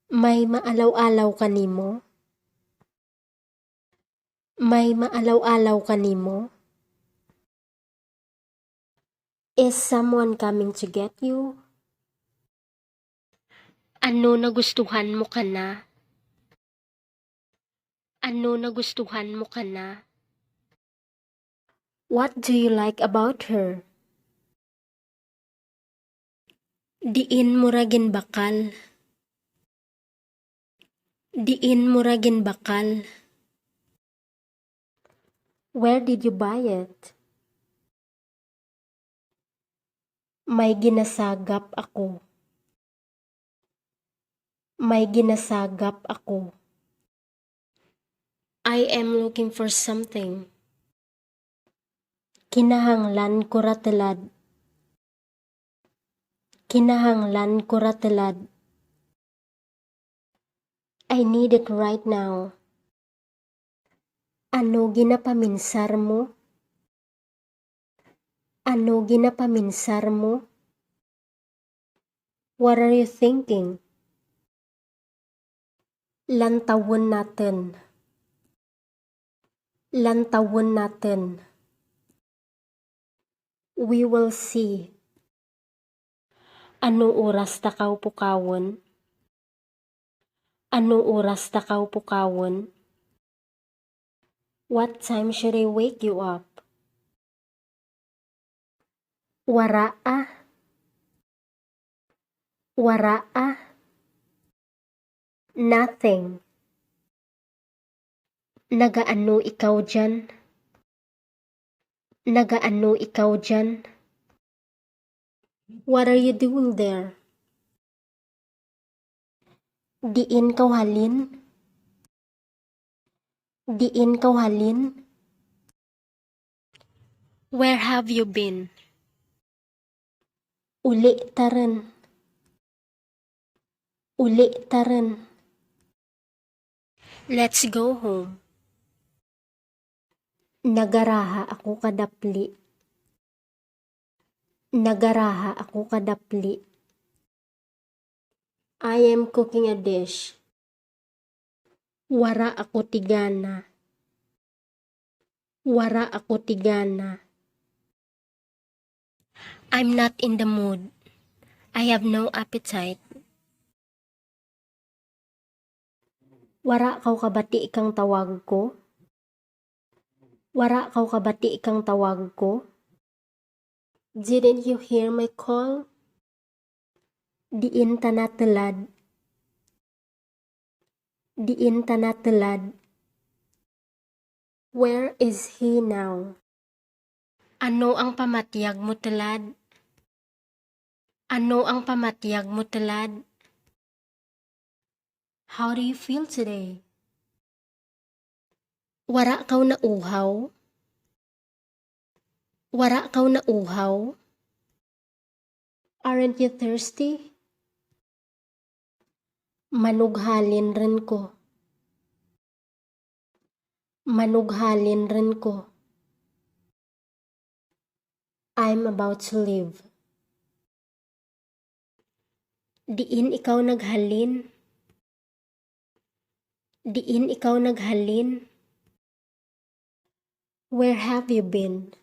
May maalaw-alaw ka nimo? May maalaw-alaw ka nimo? Is someone coming to get you? Ano nagustuhan mo ka na? Ano nagustuhan mo ka na? What do you like about her? Diin mo ra ginbakal. Diin mo ra ginbakal. Where did you buy it? May ginasagap ako. May ginasagap ako. I am looking for something. Kinahanglan ko ra telad. Kinahanglan ko ra telad. I need it right now. Ano ginapaminsar mo? Ano ginapaminsar mo? What are you thinking? Lantawon natin. Lantawon natin. We will see. Ano oras takaw pukawon? Ano oras takaw pukawon? What time should I wake you up? Waraa. Waraa. Nothing. Nagaano ikaw dyan? Nagaano ikaw dyan? What are you doing there? Diin kaw halin? Diin kaw halin? Where have you been? Uli taran. Uli taran. Let's go home. Nagaraha ako kadapli. Nagaraha ako kadapli. I am cooking a dish. Wara ako tigana. Wara ako tigana. I'm not in the mood. I have no appetite. Wara kaw kabati ikang tawag ko? Wara kaw kabati ikang tawag ko? Didn't you hear my call? Diin tanatelad. Diin tanatelad. Where is he now? Ano ang pamatiyag mo telad? Ano ang pamatiyag mo telad? How do you feel today? Wara kaw na uhaw? Wara kaw na uhaw? Aren't you thirsty? Manughalin rin ko. Manughalin rin ko. I'm about to leave. Diin ikaw naghalin? Diin ikaw naghalin? Where have you been?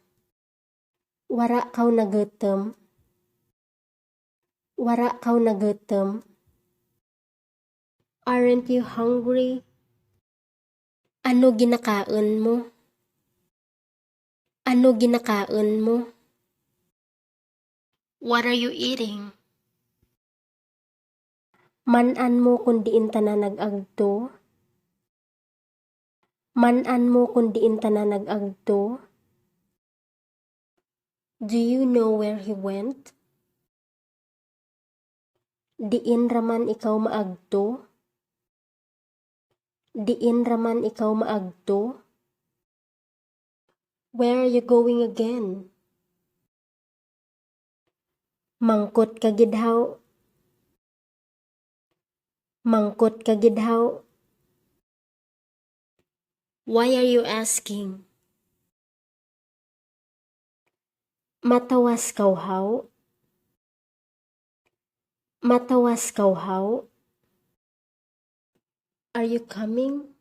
Wara kaw nagutom? Wara kaw nagutom? Aren't you hungry? Ano ginakaon mo? Ano ginakaon mo? What are you eating? Manan mo kung diin ta na nag-agto? Manan mo kung diin ta na nag-agto? Do you know where he went? Diin raman ikaw maagto? Diin raman ikaw maagto? Where are you going again? Mangkot ka gidhaw. Mangkot ka gidhaw. Why are you asking? Matawas kaw haw? Matawas kaw haw? Are you coming?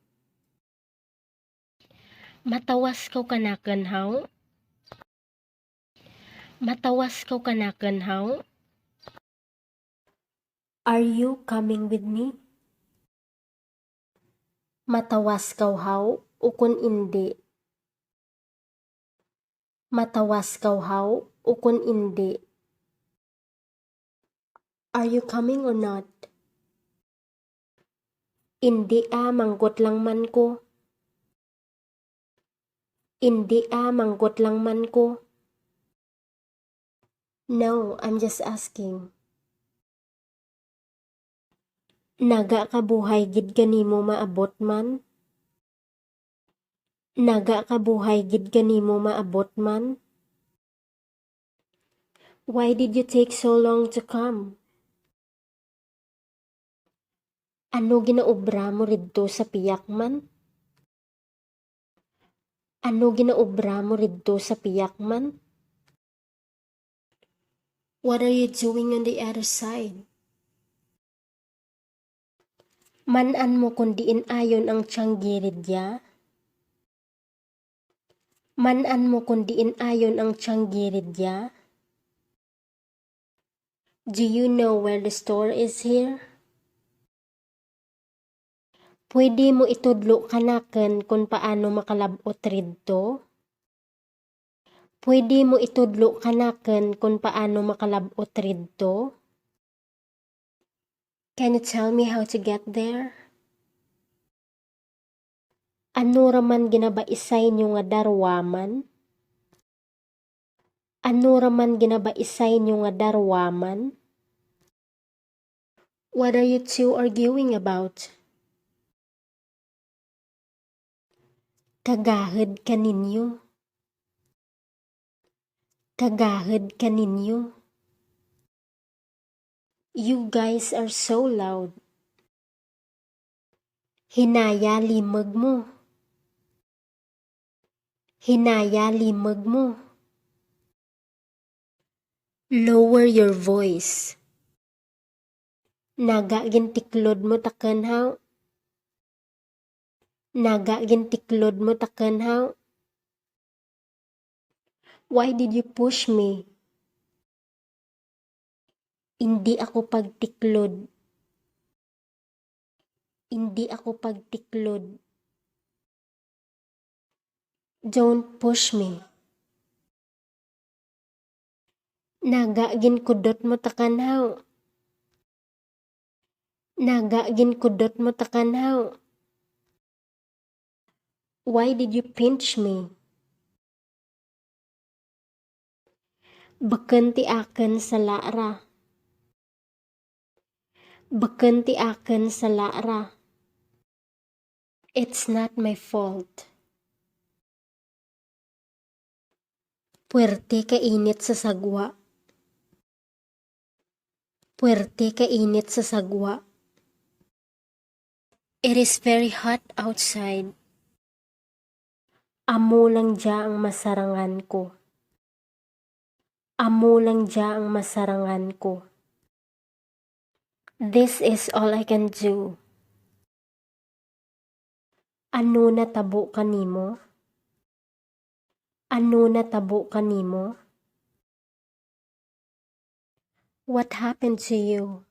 Matawas kaw kanaken haw? Matawas kaw kanaken haw? Are you coming with me? Matawas kaw haw ukon indi? Matawas kaw haw ukon indi? Are you coming or not? Indi manggot lang man ko. Indi manggot lang man ko. No, I'm just asking. Naga kabuhay gid kanimo maabot man? Naga kabuhay gid kanimo maabot man? Why did you take so long to come? Ano ginaobra mo ridto sa piyak man? Ano ginaobra mo ridto sa piyak man? What are you doing on the other side? Manan mo kung diin ayon ang tiyanggiridya? Manan mo kung diin ayon ang tiyanggiridya? Do you know where the store is here? Pwede mo itudlo kanaken kung paano makalabot ridto? Pwede mo itudlo kanaken kung paano makalabot ridto? Can you tell me how to get there? Ano raman ginabaisay nyo nga darwaman? Ano raman ginabaisay nyo nga darwaman? What are you two arguing about? Kagahid ka ninyo. Kagahid ka ninyo. You guys are so loud. Hinaya limag mo. Hinaya limag mo. Lower your voice. Naga gintiklod mo taken haw. Naga gintiklod mo taken haw. Why did you push me? Hindi ako pagtiklod. Hindi ako pagtiklod. Don't push me. Naga ginkudot mo taken haw. Naga ginkudot mo taken haw. Why did you pinch me? Beken ti aken sa lara. Beken ti aken sa lara. It's not my fault. Puwerte ka init sa sagwa. Puwerte ka init sa sagwa. It is very hot outside. Amo lang dya ang masarangan ko. Amo lang dya ang masarangan ko. This is all I can do. Ano natabo kanimo? Ano natabo kanimo? What happened to you?